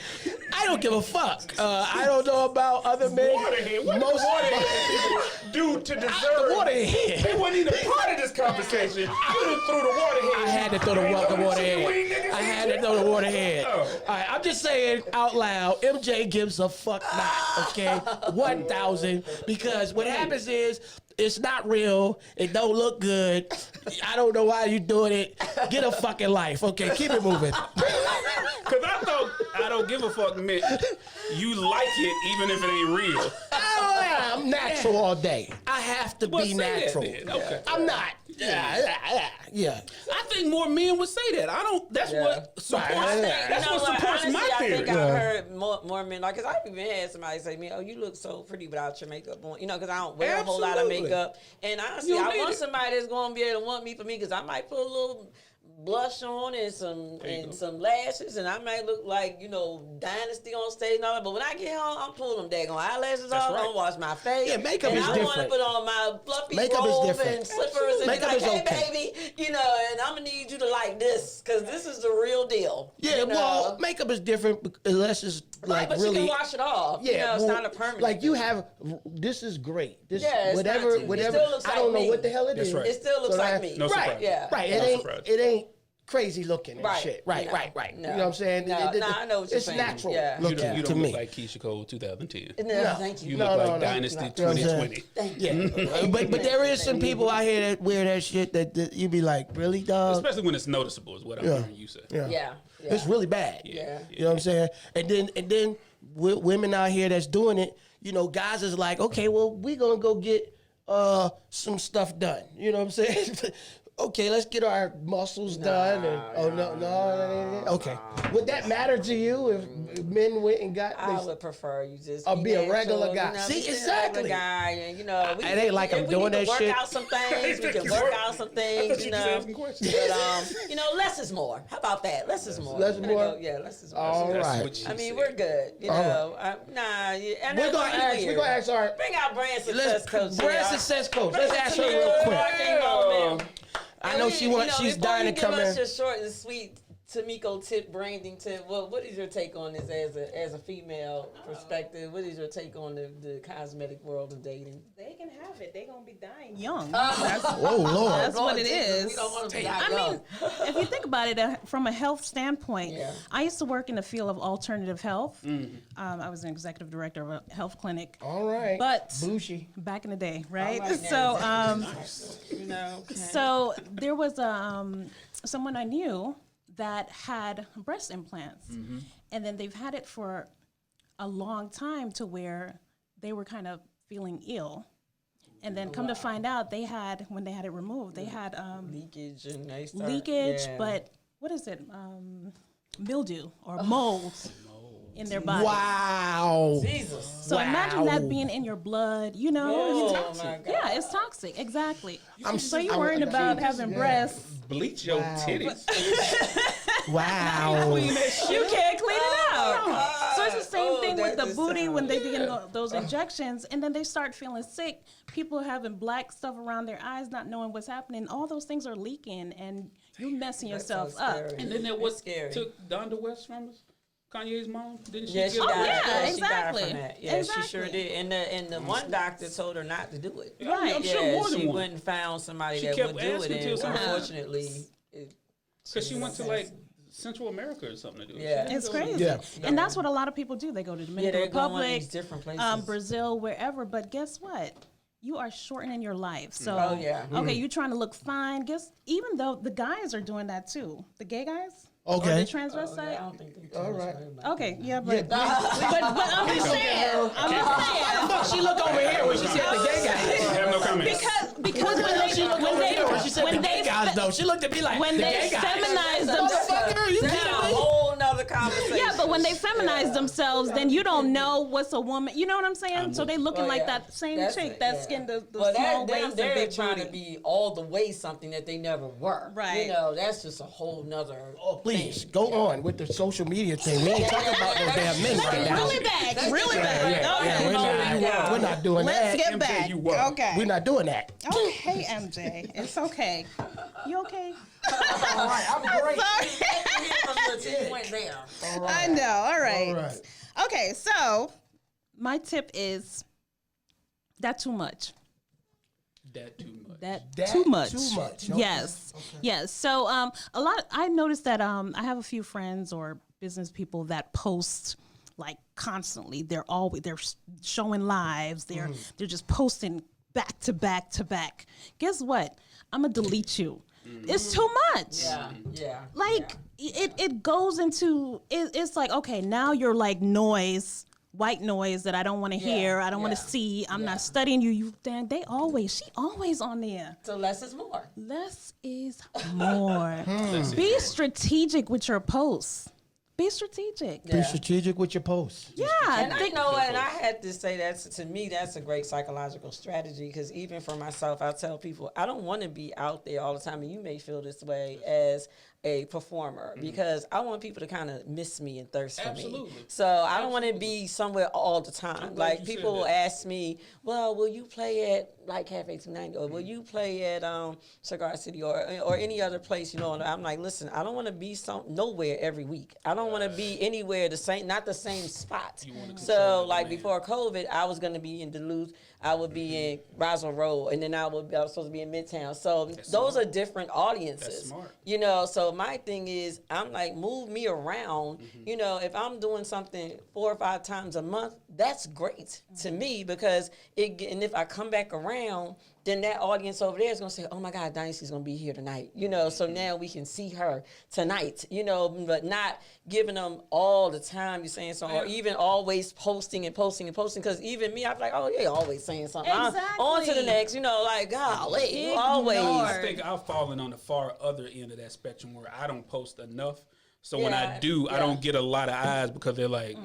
I don't give a fuck. I don't know about other men. Waterhead. What most waterhead people do to deserve? Waterhead. They wasn't even part of this conversation. You done threw the waterhead. I had to throw the waterhead. I had to throw the waterhead. All right, I'm just saying out loud, MJ gives a fuck not, okay? 1,000, because what happens is, it's not real. It don't look good. I don't know why you doing it. Get a fucking life, okay? Keep it moving. Because I thought I don't give a fuck meant you like it even if it ain't real. I'm natural all day. I have to Well, be say that natural. then. Okay. I'm not. Yeah. I think more men would say that. I don't. That's what supports. That's what supports honestly, my theory. I think I've heard more men like, because I've even had somebody say to me, "Oh, you look so pretty without your makeup on." You know, because I don't wear a whole lot of Absolutely. makeup. And honestly, You don't I need want it. somebody that's going to be able to want me for me, because I might put a little blush on and some lashes, and I might look like, Dynasty on stage and all that. But when I get home, I'm pulling them daggone eyelashes off. right. I'm wash my face. Yeah, makeup and is I want to different. put on my fluffy Makeup is robe different. and slippers and Makeup be is like, hey, okay. baby, and I'm going to need you to like this, because this is the real deal. Yeah, you know? well, makeup is different unless it's like but really. you can wash it off. Yeah, it's well, not a permanent. Like you thing. have, this is great. This Yeah, it's whatever, not too. It whatever. still looks I don't like know me. what the hell it That's is. right. It still looks like that- me. No right, surprise. Yeah. right. No It surprise. ain't crazy looking and Right. shit. Right, No. right. No. You know what I'm saying? No, I know what you're it's saying. natural Yeah. You looking don't, you to don't me. look like Keisha Cole 2010. No, thank you. You No, look no, like no. Dynasty You know what I'm saying? 2020. Yeah, but there is some people out here that wear that shit that you be like, really, dog? Especially when it's noticeable, is what I'm hearing you say. Yeah. It's really bad. Yeah. You know what I'm saying? And then women out here that's doing it, guys is like, okay, well, we gonna go get some stuff done. You know what I'm saying? Okay, let's get our muscles done. And no. Okay. Would that matter to you if men went and got I this? would prefer you just Be a natural, regular guy. be See, just a exactly. regular guy, and we It ain't like I'm we doing can that work shit. out some things. We can work out some things. you just asking questions. But less is more. How about that? Less is more. Less is We're gonna more? go- yeah, less is more. All That's right. what she I mean, said. we're good. And We're gonna ask our bring out brand success coach. brand success coach. Let's ask her real quick. I know she's dying to come Give us in. your short and sweet Tamiko tip, branding tip. What is your take on this as a female perspective? What is your take on the cosmetic world of dating? They can have it. They gonna be dying young. Oh Lord. That's what it is. We don't want to die I young. mean, if you think about it from a health standpoint, Yeah. I used to work in the field of alternative health. I was an executive director of a health clinic. All right. But Bushy. back in the day, right? All right, So there was someone I knew that had breast implants, and then they've had it for a long time to where they were kind of feeling ill. And then come to find out, when they had it removed, they had leakage and they start, leakage, yeah. but what is it? Mildew or mold in their body. Wow. Jesus. So imagine that being in your blood, Oh it's my God. Yeah, it's toxic. Exactly. So I'm you're worrying about having breasts. Bleach your titties. Wow. You can't clean it out. So it's the same thing with that the just booty sounds- when they get those injections, and then they start feeling sick. People having black stuff around their eyes, not knowing what's happening. All those things are leaking, and you're messing yourself sounds up. scary. And then that It's what scary. took Donda West from us? Kanye's mom? Didn't she Yeah, get she it? died. yeah, She died exactly. from that. Yeah, she sure Exactly. did. And the one doctor told her not to do it. Right. I'm sure Yeah, more than she one. went and found somebody She that kept would do it, asking till and somebody- unfortunately, Because she went to like Central America or something to do it. Yeah. She didn't It's go to- crazy. Yeah. And that's what a lot of people do. They go to yeah, Dominican they're going to Republic, these different places. Brazil, wherever. But guess what? You are shortening your life. So, Oh, yeah. okay, you're trying to look fine. Even though the guys are doing that too. The gay guys? Okay. Or the I transvestite? don't think they All right. Okay, yeah, but I'm just saying. Fuck, she looked over here when she said the gay guy. I have no comments. Because When she said the gay guys, though, she looked at me like when the they gay guys. feminize them, Motherfucker, you That's a kidding me? whole nother conversation. Yeah, but when they feminize themselves, then you don't know what's a woman. You know what I'm saying? So they looking like that same chick that skinned the small waist and they're big trying booty. to be all the way something that they never were. Right. You know, that's just a whole nother. Oh, please go on with the social media thing. We ain't talking about no damn men right now. Really bad. Really bad. Yeah, we're not doing Let's that. get back. you were. Okay. We're not doing that. Okay, MJ. It's okay. You okay? All right, I'm great. It went there. I know. All right. All right. Okay, so my tip is that too much. That too much. That too much. Too much. Okay. Yes. Okay. Yes. So a lot. I noticed that I have a few friends or business people that post like constantly. They're showing lives. They're just posting back to back to back. Guess what? I'm gonna delete you. It's too much. Yeah. Like it goes into it's like, okay, now you're like noise, white noise that I don't want to hear, I don't want to see. I'm not studying you. She always on there. So less is more. Less is more. Be strategic with your posts. Be strategic. Be strategic with your posts. Yeah. And I know, and I had to say that to me, that's a great psychological strategy because even for myself, I tell people I don't want to be out there all the time, and you may feel this way as a performer because I want people to kind of miss me and thirst for me. So I don't want to be somewhere all the time. Like people will ask me, well, will you play at like Cafe 290 or will you play at Cigar City or any other place? You know, and I'm like, listen, I don't want to be nowhere every week. I don't want to be anywhere not the same spot. So like before COVID, I was going to be in Duluth. I would be in Roswell Road, and then I was supposed to be in Midtown. So those are different audiences. That's smart. You know, so my thing is, I'm like, move me around. You know, if I'm doing something 4 or 5 times a month, that's great to me because and if I come back around, then that audience over there is going to say, oh my God, Dynasty's going to be here tonight. You know, so now we can see her tonight, you know, but not giving them all the time you're saying something or even always posting. Because even me, I'm like, oh, yeah, always saying something. Exactly. On to the next, you know, like, golly, you always. I think I've fallen on the far other end of that spectrum where I don't post enough. So when I do, I don't get a lot of eyes because they're like,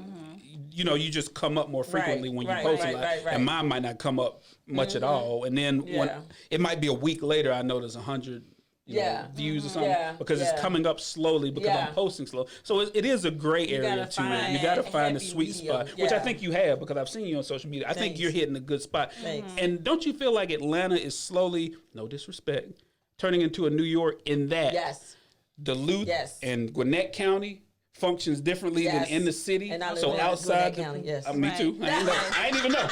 you know, you just come up more frequently when you post a lot. And mine might not come up much at all. And then when it might be a week later, I know there's 100 views or something because it's coming up slowly because I'm posting slow. So it is a gray area to it. You got to find a sweet spot, which I think you have because I've seen you on social media. I think you're hitting a good spot. And don't you feel like Atlanta is slowly, no disrespect, turning into a New York in that? Duluth and Gwinnett County functions differently than in the city. And I live so in outside Gwinnett County, me too. I ain't even know.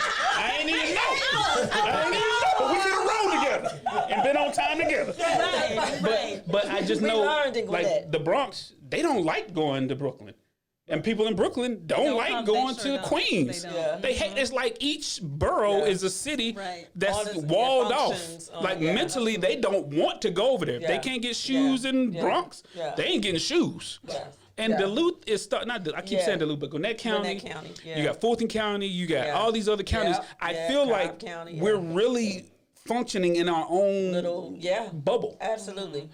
But we could have rolled together and been on time together. But I just know, like the Bronx, they don't like going to Brooklyn. And people in Brooklyn don't like going to Queens. They hate. It's like each borough is a city that's walled off. Like mentally, they don't want to go over there. If they can't get shoes in Bronx, they ain't getting shoes. And Duluth is I keep saying Duluth, but Gwinnett County, you got Fulton County, you got all these other counties. I feel like we're really functioning in our own little bubble. Absolutely.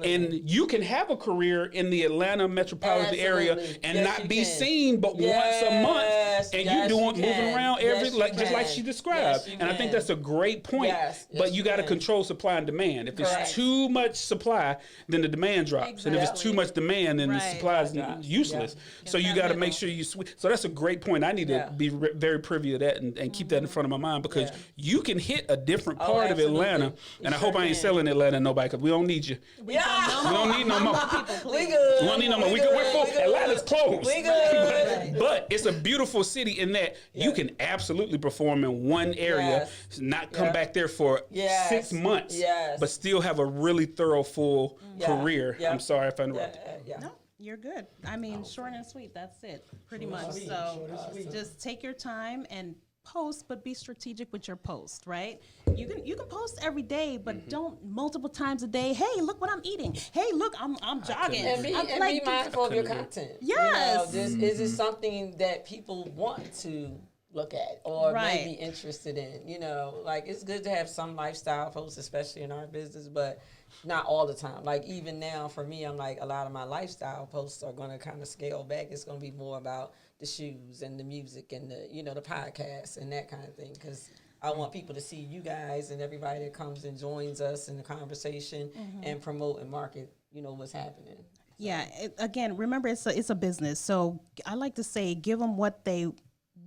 And you can have a career in the Atlanta metropolitan area and not be seen but once a month. And you moving around just like she described. And I think that's a great point. But you got to control supply and demand. If it's too much supply, then the demand drops. And if it's too much demand, then the supply is useless. So you got to make sure you switch. So that's a great point. I need to be very privy to that and keep that in front of my mind because you can hit a different part of Atlanta, and I hope I ain't selling Atlanta to nobody because we don't need you. We don't need no more. We good. We don't need no more. We're full. Atlanta's closed. We good. But it's a beautiful city in that you can absolutely perform in one area, not come back there for 6 months, but still have a really thorough, full career. I'm sorry if I interrupted. No, you're good. I mean, short and sweet. That's it, pretty much. So just take your time and post, but be strategic with your post, right? You can post every day, but don't multiple times a day. Hey, look what I'm eating. Hey, look, I'm jogging. And be mindful of your content. Yes. You know, is it something that people want to look at or Right. may be interested in. You know, like it's good to have some lifestyle posts, especially in our business, but not all the time. Like even now for me, I'm like a lot of my lifestyle posts are going to kind of scale back. It's going to be more about the shoes and the music and the, you know, the podcast and that kind of thing. Because I want people to see you guys and everybody that comes and joins us in the conversation and promote and market, you know, what's happening. Yeah. Again, remember, it's a business. So I like to say, give them what they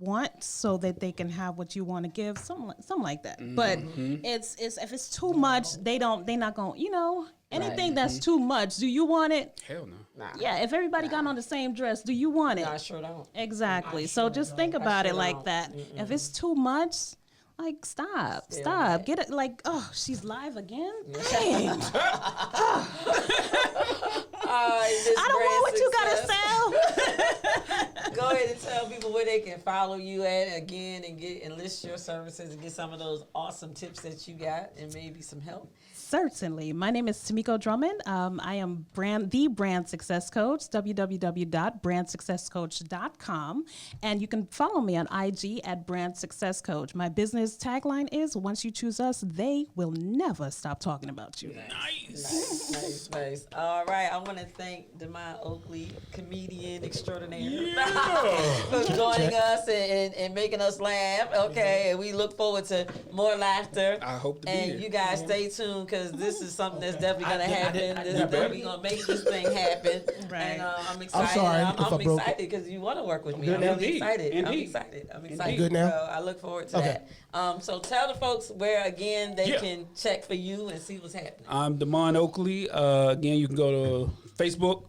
want so that they can have what you want to give, something like that. But it's if it's too much, they're not going, you know, anything that's too much. Do you want it? Hell no. Nah. Yeah, if everybody got on the same dress, do you want it? No, I sure don't. Exactly. So just think about it like that. If it's too much, like stop. Get it like, oh, she's live again? Dang. I don't want what you gotta sell. Go ahead and tell people where they can follow you at again and enlist your services and get some of those awesome tips that you got and maybe some help. Certainly. My name is Tamiko Drummond. I am the brand success coach, www.brandsuccesscoach.com. And you can follow me on IG at Brand Success Coach. My business tagline is, once you choose us, they will never stop talking about you. Nice. All right. I want to thank Damon Oakley, comedian extraordinaire, for joining us and making us laugh. Okay. And we look forward to more laughter. I hope to be And here. you guys stay tuned because this is something that's definitely going to happen. We're going to make this thing happen. Right. And I'm excited. sorry if I I'm broke excited because you want to work with me. I'm Indeed. really excited. I'm Indeed. excited. Good now? So I look forward to Okay. that. So tell the folks where, again, they Yeah. can check for you and see what's happening. I'm Damon Oakley. Again, you can go to Facebook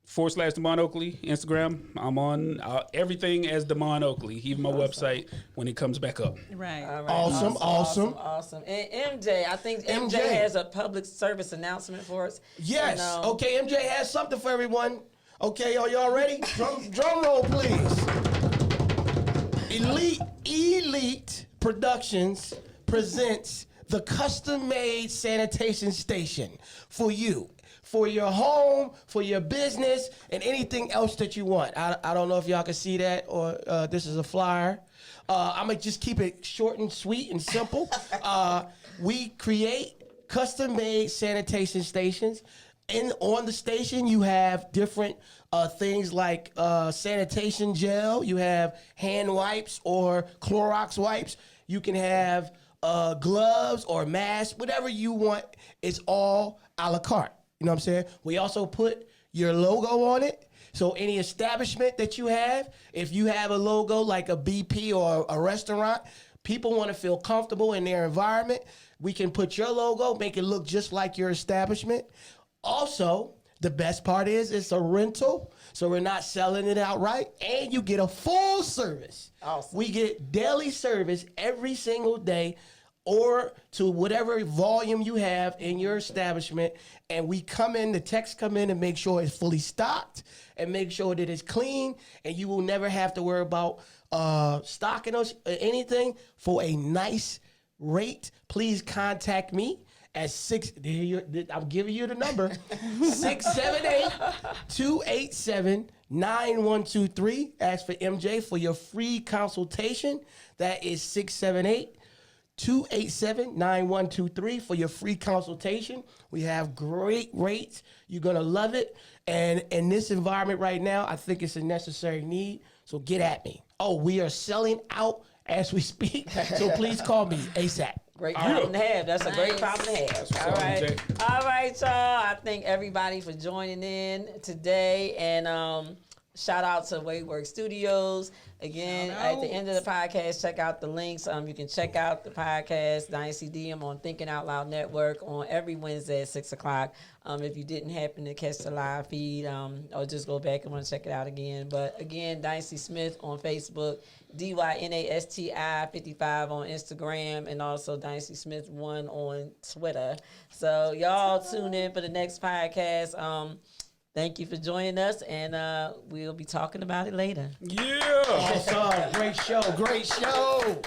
/Damon Oakley, Instagram. I'm on everything as Damon Oakley. Even my website when it comes back up. Right. All right. Awesome. And MJ, I think MJ has a public service announcement for us. Yes. And, Okay, MJ has something for everyone. Okay, are y'all ready? Drum roll, please. Elite Productions presents the custom-made sanitation station for you, for your home, for your business, and anything else that you want. I don't know if y'all can see that, or this is a flyer. I'm going to just keep it short and sweet and simple. We create custom-made sanitation stations. On the station, you have different things like sanitation gel. You have hand wipes or Clorox wipes. You can have gloves or masks, whatever you want. It's all a la carte. You know what I'm saying? We also put your logo on it. So any establishment that you have, if you have a logo like a BP or a restaurant, people want to feel comfortable in their environment. We can put your logo, make it look just like your establishment. Also, the best part is it's a rental, so we're not selling it outright, and you get a full service. Awesome. We get daily service every single day, or to whatever volume you have in your establishment, and the techs come in and make sure it's fully stocked and make sure that it's clean, and you will never have to worry about stocking us or anything. For a nice rate, please contact me at I'm giving you the number, 678-287-9123. Ask for MJ for your free consultation. That is 678-287-9123 for your free consultation. We have great rates. You're going to love it. And in this environment right now, I think it's a necessary need. So get at me. Oh, we are selling out as we speak. So please call me ASAP. Great problem to have. That's a great problem to have. what's All up, right. MJ. All right, y'all. I thank everybody for joining in today. And shout out to WadeWorksStudios. Again, at the end of the podcast, check out the links. You can check out the podcast, Dynasty DM, on Thinking Out Loud Network on every Wednesday at 6 o'clock. If you didn't happen to catch the live feed, or just go back and want to check it out again. But again, Dynasty Smith on Facebook, DYNASTI 55 on Instagram, and also Dynasty Smith 1 on Twitter. So y'all tune in for the next podcast. Thank you for joining us, and we'll be talking about it later. Yeah. Awesome. Great show.